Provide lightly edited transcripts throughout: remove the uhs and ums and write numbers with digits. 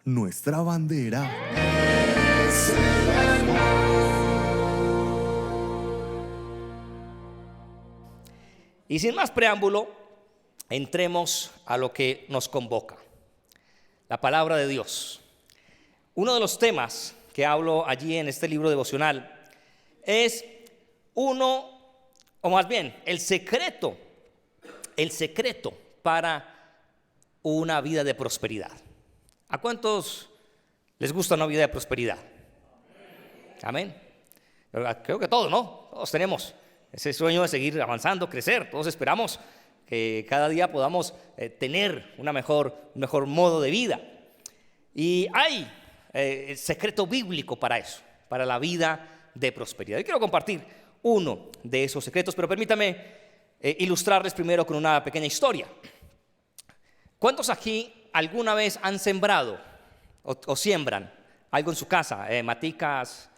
nuestra bandera. Y sin más preámbulo, entremos a lo que nos convoca, la palabra de Dios. Uno de los temas que hablo allí en este libro devocional es el secreto para una vida de prosperidad. ¿A cuántos les gusta una vida de prosperidad? Amén. Creo que todos, ¿no? Todos tenemos ese sueño de seguir avanzando, crecer. Todos esperamos que cada día podamos tener un mejor modo de vida. Y hay el secreto bíblico para eso, para la vida de prosperidad. Y quiero compartir uno de esos secretos, pero permítame ilustrarles primero con una pequeña historia. ¿Cuántos aquí alguna vez han sembrado o siembran algo en su casa? Maticas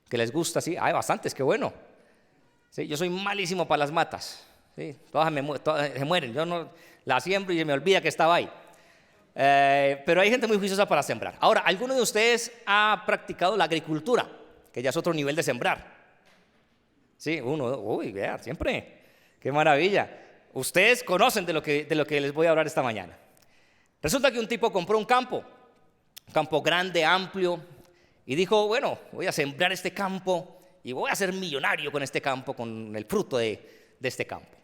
que les gusta, ¿sí? Hay bastantes, qué bueno. ¿Sí? Yo soy malísimo para las matas, ¿sí? Todas se mueren, yo no las siembro y se me olvida que estaba ahí. Pero hay gente muy juiciosa para sembrar. Ahora, ¿alguno de ustedes ha practicado la agricultura? Que ya es otro nivel de sembrar. Sí, vea, siempre. Qué maravilla. Ustedes conocen de lo que les voy a hablar esta mañana. Resulta que un tipo compró un campo grande, amplio, y dijo, bueno, voy a sembrar este campo y voy a ser millonario con este campo, con el fruto de este campo.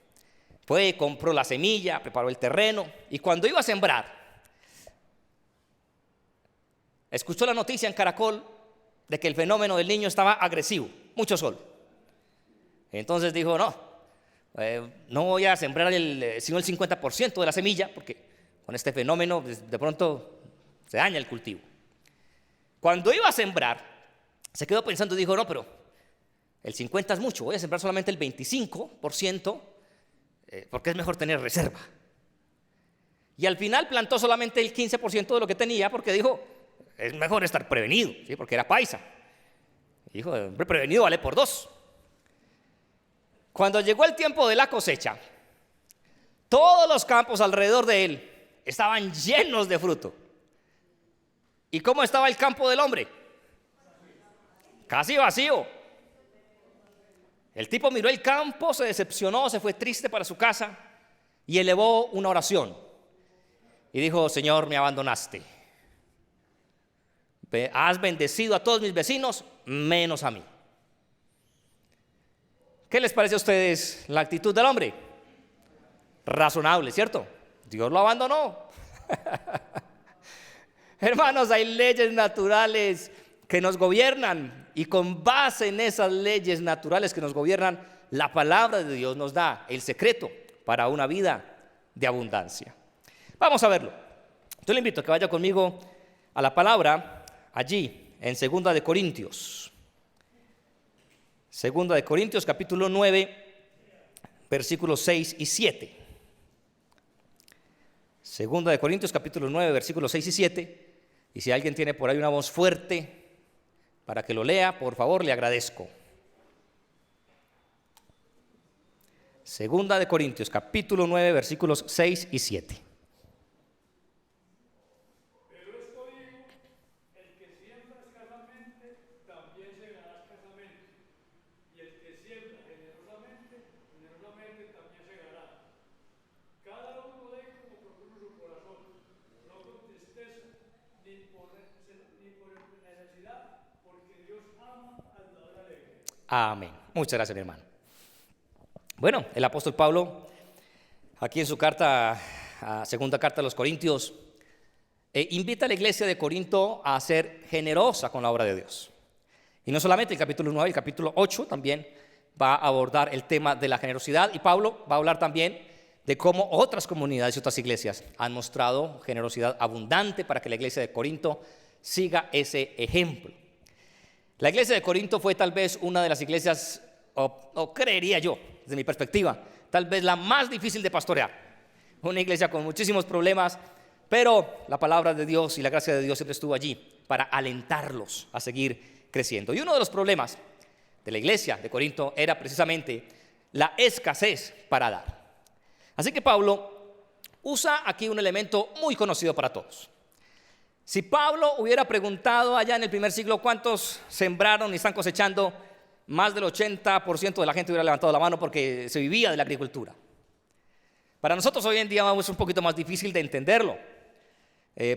Fue, compró la semilla, preparó el terreno, y cuando iba a sembrar, escuchó la noticia en Caracol de que el fenómeno del Niño estaba agresivo, mucho sol. Entonces dijo, no voy a sembrar sino el 50% de la semilla, porque con este fenómeno de pronto se daña el cultivo. Cuando iba a sembrar, se quedó pensando y dijo, no, pero el 50 es mucho, voy a sembrar solamente el 25%, porque es mejor tener reserva. Y al final plantó solamente el 15% de lo que tenía, porque dijo, es mejor estar prevenido, ¿sí? Porque era paisa. Y dijo, hombre, prevenido vale por 2. Cuando llegó el tiempo de la cosecha, todos los campos alrededor de él estaban llenos de fruto. ¿Y cómo estaba el campo del hombre? Casi vacío. El tipo miró el campo, se decepcionó, se fue triste para su casa y elevó una oración. Y dijo, Señor, me abandonaste. Has bendecido a todos mis vecinos, menos a mí. ¿Qué les parece a ustedes la actitud del hombre? Razonable, ¿cierto? Dios lo abandonó. Hermanos, hay leyes naturales que nos gobiernan, y con base en esas leyes naturales que nos gobiernan, la palabra de Dios nos da el secreto para una vida de abundancia. Vamos a verlo. Yo le invito a que vaya conmigo a la palabra allí en 2 de Corintios. 2 de Corintios capítulo 9, versículos 6 y 7. 2 de Corintios capítulo 9, versículos 6 y 7. Y si alguien tiene por ahí una voz fuerte para que lo lea, por favor, le agradezco. 2 de Corintios capítulo 9, versículos 6 y 7. Amén. Muchas gracias, mi hermano. Bueno, el apóstol Pablo, aquí en su segunda carta a los Corintios, invita a la iglesia de Corinto a ser generosa con la obra de Dios. Y no solamente el capítulo 9, el capítulo 8 también va a abordar el tema de la generosidad. Y Pablo va a hablar también de cómo otras comunidades y otras iglesias han mostrado generosidad abundante para que la iglesia de Corinto siga ese ejemplo. La iglesia de Corinto fue tal vez una de las iglesias, o creería yo, desde mi perspectiva, tal vez la más difícil de pastorear. Una iglesia con muchísimos problemas, pero la palabra de Dios y la gracia de Dios siempre estuvo allí para alentarlos a seguir creciendo. Y uno de los problemas de la iglesia de Corinto era precisamente la escasez para dar. Así que Pablo usa aquí un elemento muy conocido para todos. Si Pablo hubiera preguntado allá en el primer siglo cuántos sembraron y están cosechando, más del 80% de la gente hubiera levantado la mano porque se vivía de la agricultura. Para nosotros hoy en día es un poquito más difícil de entenderlo,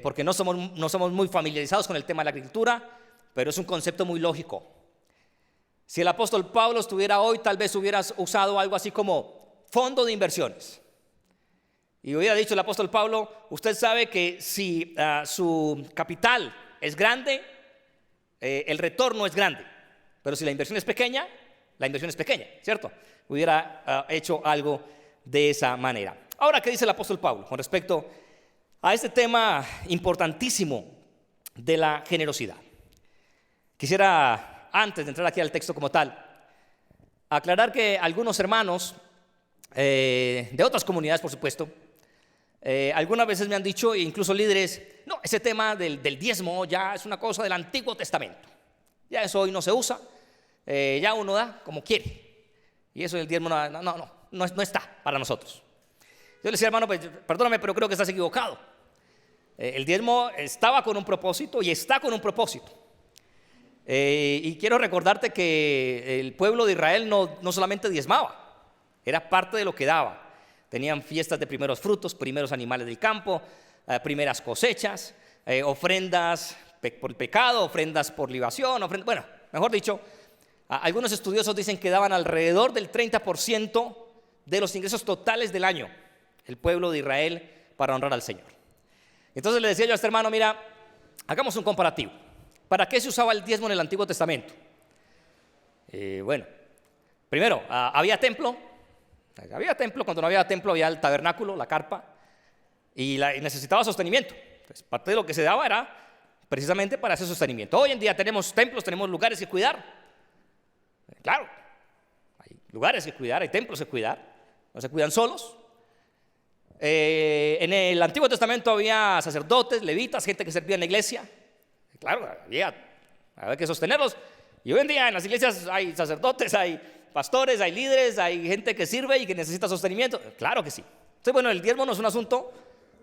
porque no somos muy familiarizados con el tema de la agricultura, pero es un concepto muy lógico. Si el apóstol Pablo estuviera hoy, tal vez hubieras usado algo así como fondo de inversiones. Y hubiera dicho el apóstol Pablo, usted sabe que si su capital es grande, el retorno es grande. Pero si la inversión es pequeña, la inversión es pequeña, ¿cierto? Hubiera hecho algo de esa manera. Ahora, ¿qué dice el apóstol Pablo con respecto a este tema importantísimo de la generosidad? Quisiera, antes de entrar aquí al texto como tal, aclarar que algunos hermanos de otras comunidades, por supuesto, algunas veces me han dicho, incluso líderes, no, ese tema del diezmo ya es una cosa del Antiguo Testamento. Ya eso hoy no se usa, ya uno da como quiere. Y eso del diezmo no está para nosotros. Yo le decía, hermano, pues, perdóname, pero creo que estás equivocado. El diezmo estaba con un propósito y está con un propósito. Y quiero recordarte que el pueblo de Israel no solamente diezmaba, era parte de lo que daba. Tenían fiestas de primeros frutos, primeros animales del campo, primeras cosechas, ofrendas por pecado, ofrendas por libación, bueno, mejor dicho, algunos estudiosos dicen que daban alrededor del 30% de los ingresos totales del año, el pueblo de Israel, para honrar al Señor. Entonces le decía yo a este hermano, mira, hagamos un comparativo. ¿Para qué se usaba el diezmo en el Antiguo Testamento? Bueno, primero, había templo. Cuando no había templo había el tabernáculo, la carpa, y necesitaba sostenimiento. Entonces, parte de lo que se daba era precisamente para ese sostenimiento. Hoy en día tenemos templos, tenemos lugares que cuidar. Claro, hay lugares que cuidar, hay templos que cuidar, no se cuidan solos. En el Antiguo Testamento había sacerdotes, levitas, gente que servía en la iglesia. Claro, había que sostenerlos. Y hoy en día en las iglesias hay sacerdotes, hay pastores, hay líderes, hay gente que sirve y que necesita sostenimiento. Claro que sí. Entonces, bueno, el diezmo no es un asunto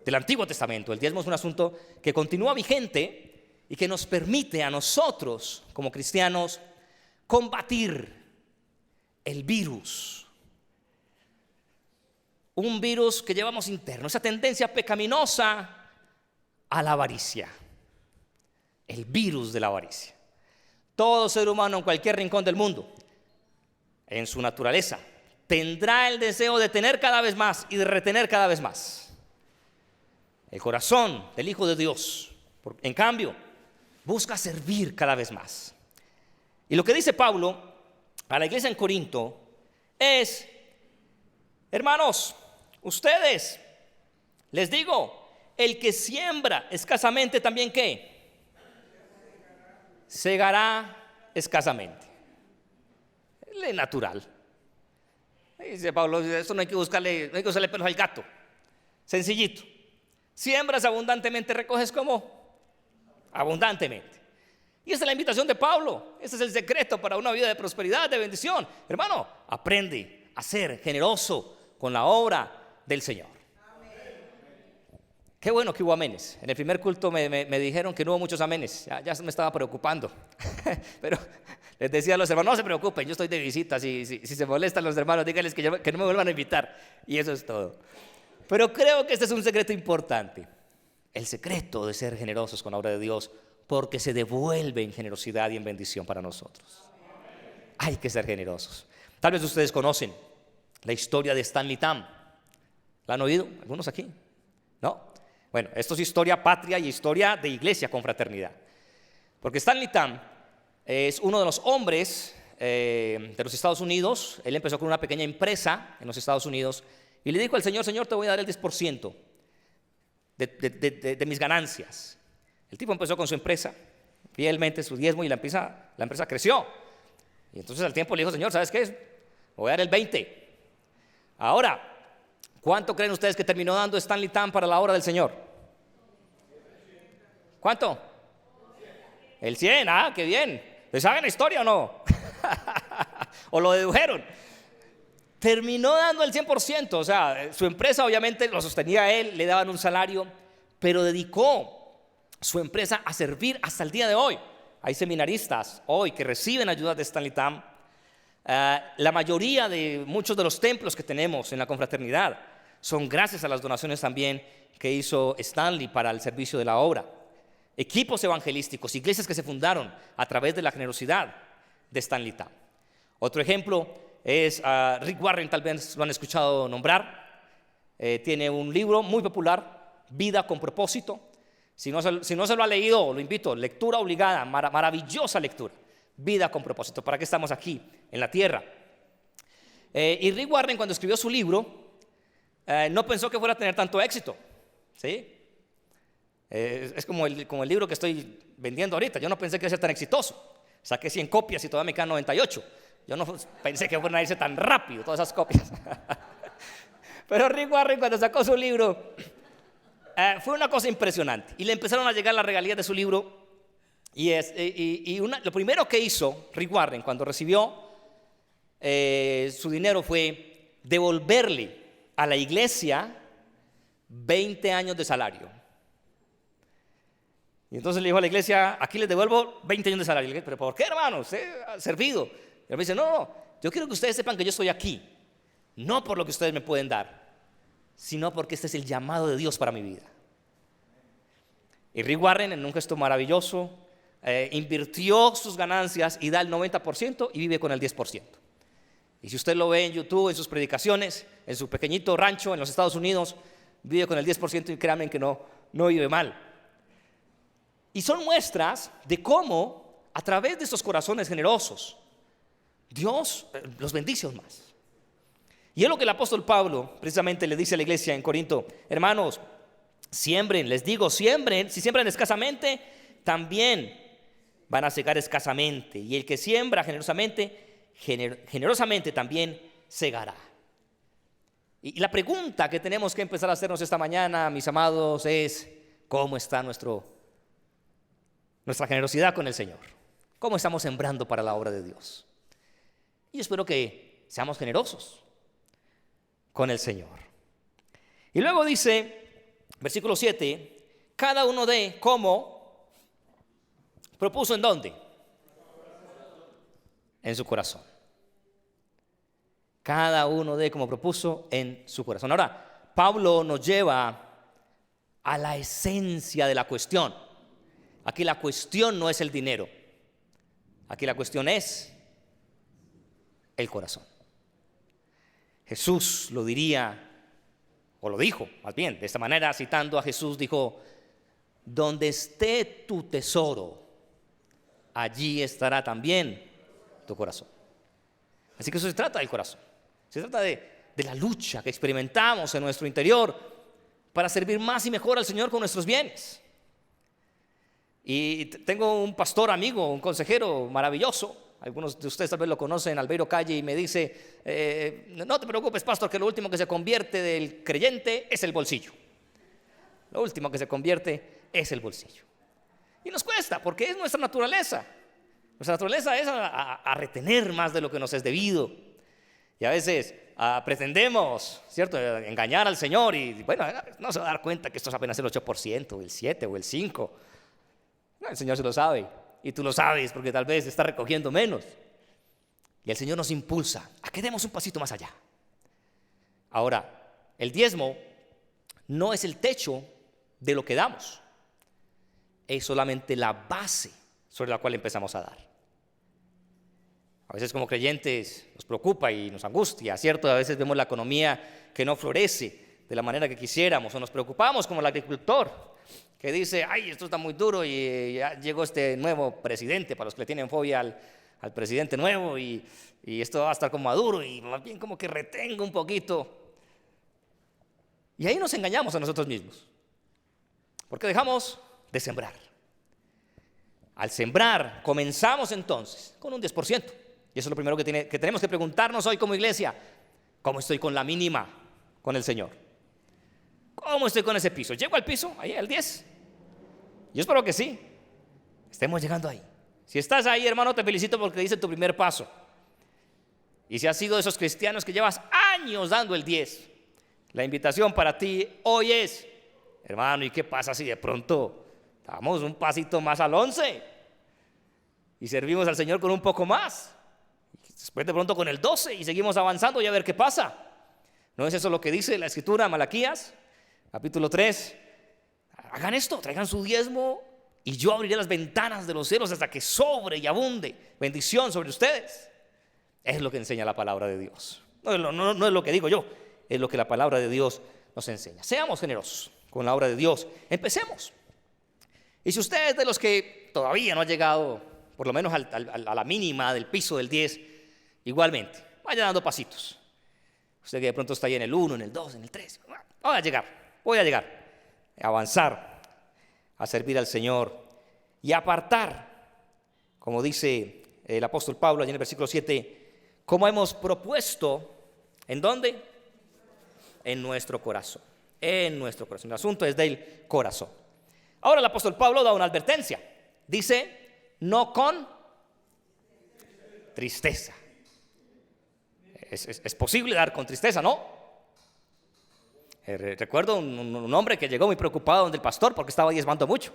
del Antiguo Testamento. El diezmo es un asunto que continúa vigente y que nos permite a nosotros, como cristianos, combatir el virus. Un virus que llevamos interno, esa tendencia pecaminosa a la avaricia. El virus de la avaricia. Todo ser humano en cualquier rincón del mundo, en su naturaleza, tendrá el deseo de tener cada vez más y de retener cada vez más. El corazón del Hijo de Dios, en cambio, busca servir cada vez más. Y lo que dice Pablo a la iglesia en Corinto es, hermanos, ustedes, les digo, el que siembra escasamente también, ¿qué? Segará escasamente. Es natural. Dice Pablo, esto no hay que buscarle pelos al gato. Sencillito. Siembras abundantemente, recoges como abundantemente. Y esa es la invitación de Pablo. Ese es el secreto para una vida de prosperidad, de bendición. Hermano, aprende a ser generoso con la obra del Señor. Qué bueno que hubo amenes. En el primer culto me dijeron que no hubo muchos amenes. Ya me estaba preocupando. Pero les decía a los hermanos, no se preocupen, yo estoy de visita. Si se molestan los hermanos, díganles que no me vuelvan a invitar. Y eso es todo. Pero creo que este es un secreto importante. El secreto de ser generosos con la obra de Dios, porque se devuelve en generosidad y en bendición para nosotros. Hay que ser generosos. Tal vez ustedes conocen la historia de Stanley Tam. ¿La han oído? ¿Algunos aquí? ¿No? Bueno, esto es historia patria y historia de iglesia con fraternidad. Porque Stanley Tam es uno de los hombres de los Estados Unidos. Él empezó con una pequeña empresa en los Estados Unidos y le dijo al Señor, Señor, te voy a dar el 10% de mis ganancias. El tipo empezó con su empresa, fielmente su diezmo, y la empresa creció. Y entonces al tiempo le dijo, Señor, ¿sabes qué? Voy a dar el 20%. Ahora, ¿cuánto creen ustedes que terminó dando Stanley Tam para la obra del Señor? ¿Cuánto? El 100%, qué bien. ¿Les saben la historia o no? ¿O lo dedujeron? Terminó dando el 100%, o sea, su empresa obviamente lo sostenía a él, le daban un salario, pero dedicó su empresa a servir hasta el día de hoy. Hay seminaristas hoy que reciben ayudas de Stanley Tam. La mayoría de muchos de los templos que tenemos en la confraternidad son gracias a las donaciones también que hizo Stanley para el servicio de la obra. Equipos evangelísticos, iglesias que se fundaron a través de la generosidad de Stanley Tam. Otro ejemplo es Rick Warren, tal vez lo han escuchado nombrar. Tiene un libro muy popular, Vida con propósito. Si no se lo ha leído, lo invito, lectura obligada, maravillosa lectura. Vida con propósito. ¿Para qué estamos aquí en la tierra? Y Rick Warren, cuando escribió su libro, no pensó que fuera a tener tanto éxito, ¿sí? Es como el libro que estoy vendiendo ahorita. Yo no pensé que iba a ser tan exitoso. Saqué 100 copias y todavía me quedan 98. Yo no pensé que fueran a irse tan rápido todas esas copias. Pero Rick Warren, cuando sacó su libro, fue una cosa impresionante. Y le empezaron a llegar las regalías de su libro. Lo primero que hizo Rick Warren cuando recibió su dinero fue devolverle a la iglesia 20 años de salario. Y entonces le dijo a la iglesia: aquí les devuelvo 20 años de salario. ¿Pero por qué, hermano? Usted ha servido. Y él me dice: no, yo quiero que ustedes sepan que yo estoy aquí, no por lo que ustedes me pueden dar, sino porque este es el llamado de Dios para mi vida. Y Rick Warren, en un gesto maravilloso, invirtió sus ganancias y da el 90% y vive con el 10%. Y si usted lo ve en YouTube, en sus predicaciones, en su pequeñito rancho en los Estados Unidos, vive con el 10% y créanme que no vive mal. Y son muestras de cómo, a través de estos corazones generosos, Dios los bendice aún más. Y es lo que el apóstol Pablo precisamente le dice a la iglesia en Corinto: hermanos, siembren, les digo, siembren. Si siembran escasamente, también van a segar escasamente. Y el que siembra generosamente, generosamente también segará. Y la pregunta que tenemos que empezar a hacernos esta mañana, mis amados, es: ¿cómo está nuestra generosidad con el Señor? ¿Cómo estamos sembrando para la obra de Dios? Y espero que seamos generosos con el Señor. Y luego dice, versículo 7, cada uno dé como propuso. ¿En dónde? En su corazón. Cada uno dé como propuso en su corazón. Ahora, Pablo nos lleva a la esencia de la cuestión. Aquí la cuestión no es el dinero. Aquí la cuestión es el corazón. Jesús lo diría, o lo dijo, más bien, de esta manera, citando a Jesús, dijo: donde esté tu tesoro, allí estará también tu corazón. Así que eso se trata del corazón. Se trata de la lucha que experimentamos en nuestro interior para servir más y mejor al Señor con nuestros bienes. Y tengo un pastor amigo, un consejero maravilloso. Algunos de ustedes tal vez lo conocen, Albeiro Calle, y me dice: no te preocupes, pastor, que lo último que se convierte del creyente es el bolsillo. Lo último que se convierte es el bolsillo. Y nos cuesta, porque es nuestra naturaleza. Nuestra naturaleza es a retener más de lo que nos es debido. Y a veces pretendemos, ¿cierto?, engañar al Señor y, bueno, no se va a dar cuenta que esto es apenas el 8%, o el 7%, o el 5%. No, el Señor se lo sabe. Y tú lo sabes porque tal vez está recogiendo menos. Y el Señor nos impulsa a que demos un pasito más allá. Ahora, el diezmo no es el techo de lo que damos. Es solamente la base sobre la cual empezamos a dar. A veces como creyentes nos preocupa y nos angustia, ¿cierto? A veces vemos la economía que no florece de la manera que quisiéramos, o nos preocupamos como el agricultor que dice: ay, esto está muy duro y ya llegó este nuevo presidente, para los que le tienen fobia al presidente nuevo, y esto va a estar como maduro y más bien como que retengo un poquito. Y ahí nos engañamos a nosotros mismos, porque dejamos de sembrar. Al sembrar, comenzamos entonces con un 10%. Y eso es lo primero que tenemos que preguntarnos hoy como iglesia: ¿cómo estoy con la mínima con el Señor? ¿Cómo estoy con ese piso? ¿Llego al piso? Ahí, al 10. Yo espero que sí, estemos llegando ahí. Si estás ahí, hermano, te felicito porque diste tu primer paso. Y si has sido de esos cristianos que llevas años dando el 10, la invitación para ti hoy es: hermano, ¿y qué pasa si de pronto Vamos un pasito más al 11 y servimos al Señor con un poco más. Después de pronto con el 12 y seguimos avanzando y a ver qué pasa. ¿No es eso lo que dice la Escritura, Malaquías, capítulo 3? Hagan esto, traigan su diezmo y yo abriré las ventanas de los cielos hasta que sobre y abunde bendición sobre ustedes. Es lo que enseña la palabra de Dios. No es lo que digo yo, es lo que la palabra de Dios nos enseña. Seamos generosos con la obra de Dios. Empecemos. Y si usted es de los que todavía no ha llegado, por lo menos a la mínima del piso del 10, igualmente, vaya dando pasitos. Usted que de pronto está ahí en el 1, en el 2, en el 3, voy a llegar, a avanzar, a servir al Señor y apartar, como dice el apóstol Pablo allí en el versículo 7, como hemos propuesto, ¿en dónde? En nuestro corazón, El asunto es del corazón. Ahora el apóstol Pablo da una advertencia. Dice, no con tristeza. Es posible dar con tristeza, ¿no? Recuerdo un hombre que llegó muy preocupado donde el pastor porque estaba diezmando mucho.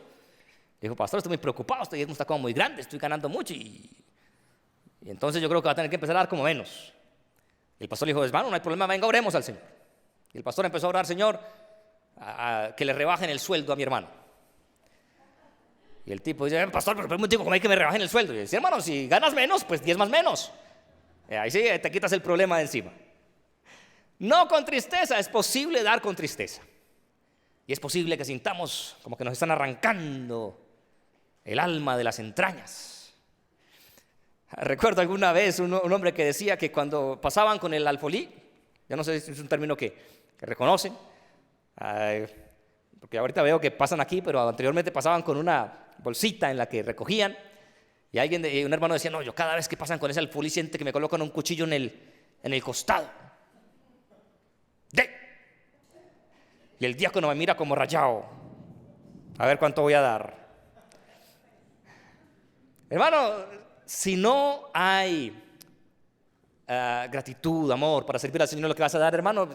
Dijo, pastor, estoy muy preocupado, este diezmo está como muy grande, estoy ganando mucho y entonces yo creo que va a tener que empezar a dar como menos. Y el pastor le dijo, hermano, no hay problema, venga, oremos al Señor. Y el pastor empezó a orar, Señor, que le rebajen el sueldo a mi hermano. Y el tipo dice, pastor, pero un tipo, ¿cómo hay que me rebajen el sueldo? Y dice, hermano, si ganas menos, pues diezmas menos. Ahí sí te quitas el problema de encima. No con tristeza, es posible dar con tristeza. Y es posible que sintamos como que nos están arrancando el alma de las entrañas. Recuerdo alguna vez un hombre que decía que cuando pasaban con el alfolí, yo no sé si es un término que reconocen, porque ahorita veo que pasan aquí, pero anteriormente pasaban con una bolsita en la que recogían. Y un hermano decía, no, yo cada vez que pasan con ese alfolí siento que me colocan un cuchillo en el costado. Y el diácono me mira como rayado. A ver cuánto voy a dar. Hermano, si no hay gratitud, amor para servir al Señor, lo que vas a dar, hermano,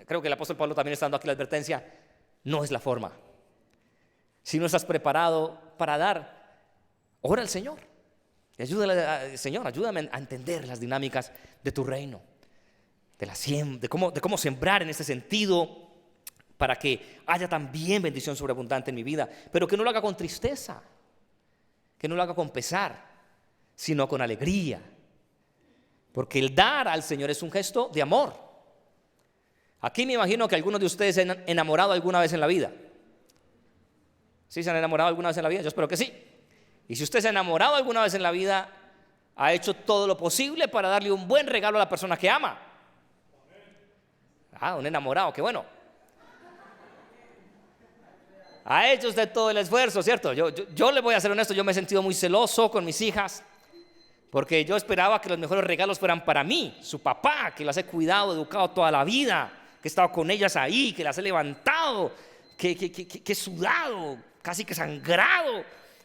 creo que el apóstol Pablo también está dando aquí la advertencia, no es la forma. Si no estás preparado para dar, ora al Señor. Señor, ayúdame a entender las dinámicas de tu reino, de cómo sembrar en este sentido para que haya también bendición sobreabundante en mi vida, pero que no lo haga con tristeza, que no lo haga con pesar, sino con alegría, porque el dar al Señor es un gesto de amor. Aquí me imagino que algunos de ustedes se han enamorado alguna vez en la vida. ¿Sí se han enamorado alguna vez en la vida? Yo espero que sí. Y si usted se ha enamorado alguna vez en la vida, ha hecho todo lo posible para darle un buen regalo a la persona que ama. Un enamorado, qué bueno. Ha hecho usted todo el esfuerzo, ¿cierto? Yo le voy a ser honesto, yo me he sentido muy celoso con mis hijas, porque yo esperaba que los mejores regalos fueran para mí, su papá, que las he cuidado, educado toda la vida, que he estado con ellas ahí, que las he levantado, que he sudado, casi que sangrado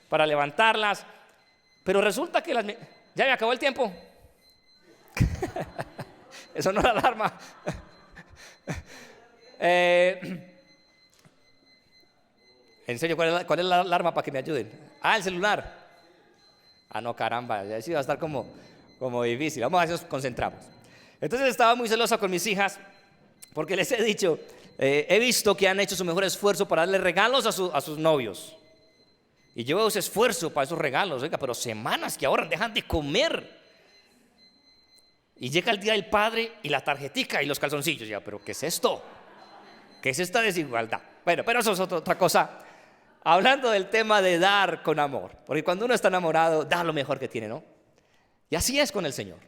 para levantarlas, pero resulta que ya me acabó el tiempo. Eso no es la alarma. En serio, ¿cuál es la alarma para que me ayuden? El celular. No, caramba, ya sí va a estar como difícil. Vamos a ver si nos concentramos. Entonces estaba muy celosa con mis hijas porque les he dicho, he visto que han hecho su mejor esfuerzo para darle regalos a sus novios. Y yo veo ese esfuerzo para esos regalos, oiga, pero semanas que ahora dejan de comer. Y llega el día del padre y la tarjetica y los calzoncillos. Ya, pero ¿qué es esto? ¿Qué es esta desigualdad? Bueno, pero eso es otra cosa. Hablando del tema de dar con amor. Porque cuando uno está enamorado, da lo mejor que tiene, ¿no? Y así es con el Señor.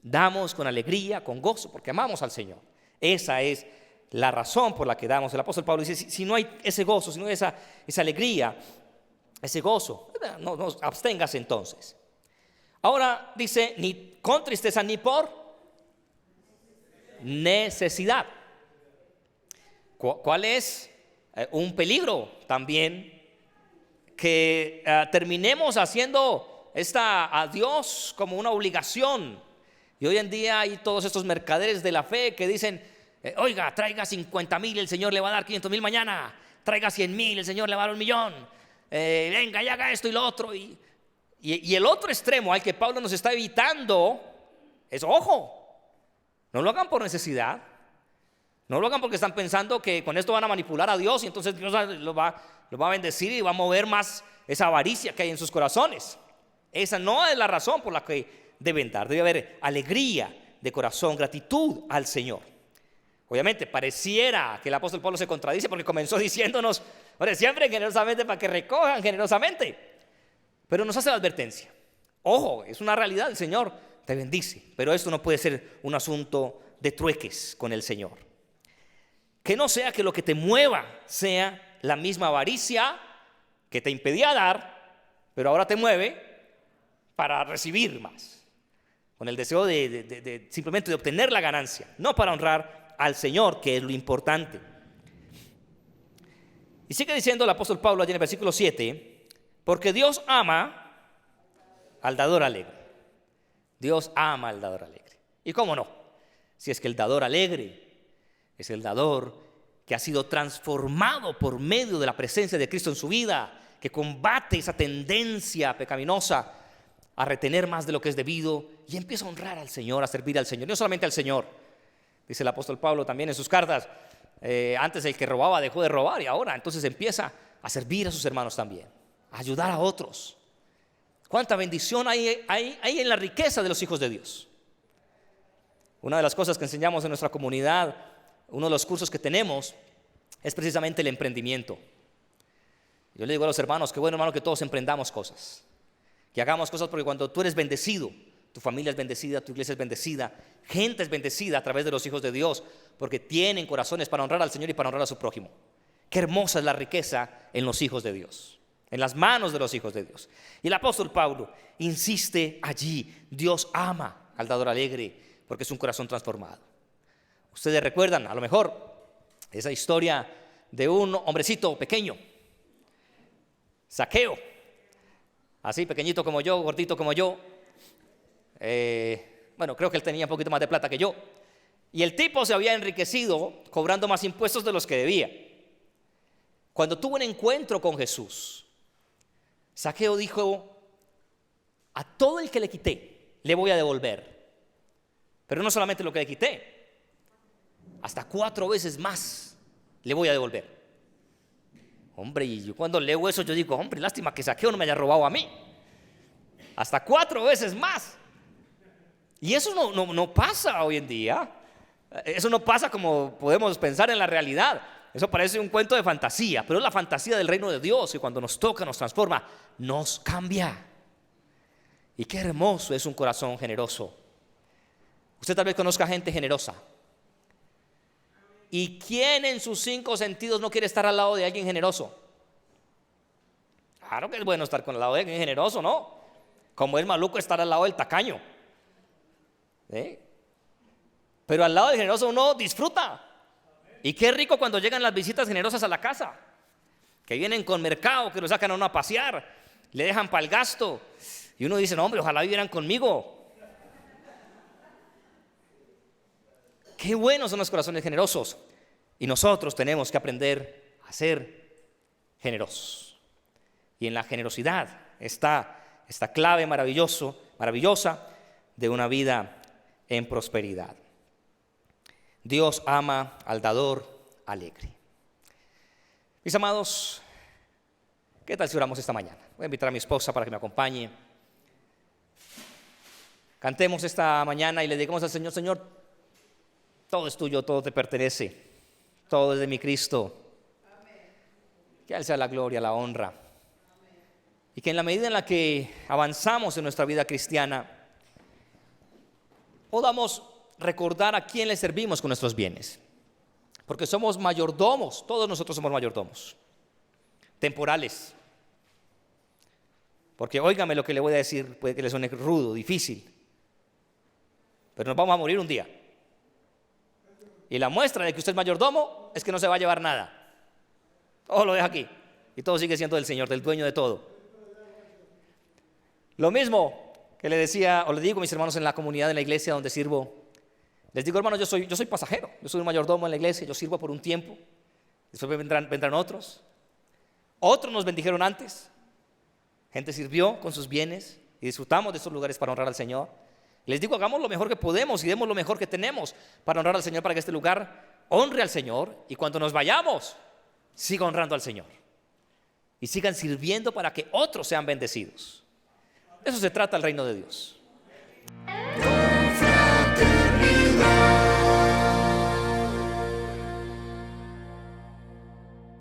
Damos con alegría, con gozo, porque amamos al Señor. Esa es la razón por la que damos. El apóstol Pablo dice, si no hay ese gozo, si no hay esa alegría, ese gozo, no absténgase entonces. Ahora dice, ni con tristeza ni por necesidad. ¿Cuál es un peligro también? Que terminemos haciendo a Dios como una obligación. Y hoy en día hay todos estos mercaderes de la fe que dicen, oiga, traiga 50,000, el Señor le va a dar 500,000 mañana. Traiga 100,000, el Señor le va a dar 1,000,000. venga y haga esto y lo otro. Y el otro extremo al que Pablo nos está evitando es, ojo, no lo hagan por necesidad. No lo hagan porque están pensando que con esto van a manipular a Dios y entonces Dios lo va a bendecir y va a mover más esa avaricia que hay en sus corazones. Esa no es la razón por la que deben dar. Debe haber alegría de corazón, gratitud al Señor. Obviamente pareciera que el apóstol Pablo se contradice porque comenzó diciéndonos, siempre generosamente para que recojan generosamente. Pero nos hace la advertencia. Ojo, es una realidad, el Señor te bendice, pero esto no puede ser un asunto de trueques con el Señor. Que no sea que lo que te mueva sea la misma avaricia que te impedía dar, pero ahora te mueve para recibir más, con el deseo de simplemente de obtener la ganancia, no para honrar al Señor, que es lo importante. Y sigue diciendo el apóstol Pablo allí en el versículo 7, porque Dios ama al dador alegre. Dios ama al dador alegre. ¿Y cómo no? Si es que el dador alegre es el dador que ha sido transformado por medio de la presencia de Cristo en su vida, que combate esa tendencia pecaminosa a retener más de lo que es debido y empieza a honrar al Señor, a servir al Señor. No solamente al Señor, dice el apóstol Pablo también en sus cartas, antes el que robaba dejó de robar y ahora entonces empieza a servir a sus hermanos también, a ayudar a otros. ¿Cuánta bendición hay en la riqueza de los hijos de Dios? Una de las cosas que enseñamos en nuestra comunidad, uno de los cursos que tenemos, es precisamente el emprendimiento. Yo le digo a los hermanos, qué bueno, hermano, que todos emprendamos cosas, que hagamos cosas, porque cuando tú eres bendecido, tu familia es bendecida, tu iglesia es bendecida, gente es bendecida a través de los hijos de Dios, porque tienen corazones para honrar al Señor y para honrar a su prójimo. Qué hermosa es la riqueza en los hijos de Dios, en las manos de los hijos de Dios. Y el apóstol Pablo insiste allí, Dios ama al dador alegre, porque es un corazón transformado. Ustedes recuerdan, a lo mejor, esa historia de un hombrecito pequeño, Zaqueo, así pequeñito como yo, gordito como yo. Bueno, creo que él tenía un poquito más de plata que yo. Y el tipo se había enriquecido cobrando más impuestos de los que debía. Cuando tuvo un encuentro con Jesús, Zaqueo dijo, a todo el que le quité, le voy a devolver. Pero no solamente lo que le quité, hasta 4 veces más le voy a devolver. Hombre, y yo cuando leo eso yo digo, hombre, lástima que Zaqueo no me haya robado a mí. Hasta 4 veces más. Y eso no pasa hoy en día. Eso no pasa como podemos pensar en la realidad. Eso parece un cuento de fantasía, pero es la fantasía del reino de Dios, que cuando nos toca, nos transforma, nos cambia. Y qué hermoso es un corazón generoso. Usted tal vez conozca gente generosa. ¿Y quién en sus 5 sentidos no quiere estar al lado de alguien generoso? Claro que es bueno estar con el lado de alguien generoso, ¿no? Como es maluco estar al lado del tacaño. ¿Sí? Pero al lado del generoso uno disfruta. Y qué rico cuando llegan las visitas generosas a la casa, que vienen con mercado, que lo sacan a uno a pasear, le dejan para el gasto. Y uno dice, no, hombre, ojalá vivieran conmigo. Qué buenos son los corazones generosos. Y nosotros tenemos que aprender a ser generosos. Y en la generosidad está esta clave maravillosa de una vida en prosperidad. Dios ama al dador alegre. Mis amados, ¿qué tal si oramos esta mañana? Voy a invitar a mi esposa para que me acompañe. Cantemos esta mañana y le digamos al Señor, Señor, todo es tuyo, todo te pertenece, todo es de mi Cristo. Que a Él sea la gloria, la honra. Y que en la medida en la que avanzamos en nuestra vida cristiana, podamos recordar a quién le servimos con nuestros bienes. Porque somos mayordomos, todos nosotros somos mayordomos, temporales. Porque óigame lo que le voy a decir, puede que le suene rudo, difícil, pero nos vamos a morir un día. Y la muestra de que usted es mayordomo es que no se va a llevar nada. Todo lo deja aquí y todo sigue siendo del Señor, del dueño de todo. Lo mismo que le decía o le digo a mis hermanos en la comunidad de la iglesia donde sirvo. Les digo, hermanos, yo soy pasajero, yo soy un mayordomo en la iglesia, yo sirvo por un tiempo, después vendrán otros. Otros nos bendijeron antes. Gente sirvió con sus bienes y disfrutamos de estos lugares para honrar al Señor. Les digo, hagamos lo mejor que podemos y demos lo mejor que tenemos para honrar al Señor, para que este lugar honre al Señor, y cuando nos vayamos, siga honrando al Señor y sigan sirviendo para que otros sean bendecidos. De eso se trata el reino de Dios.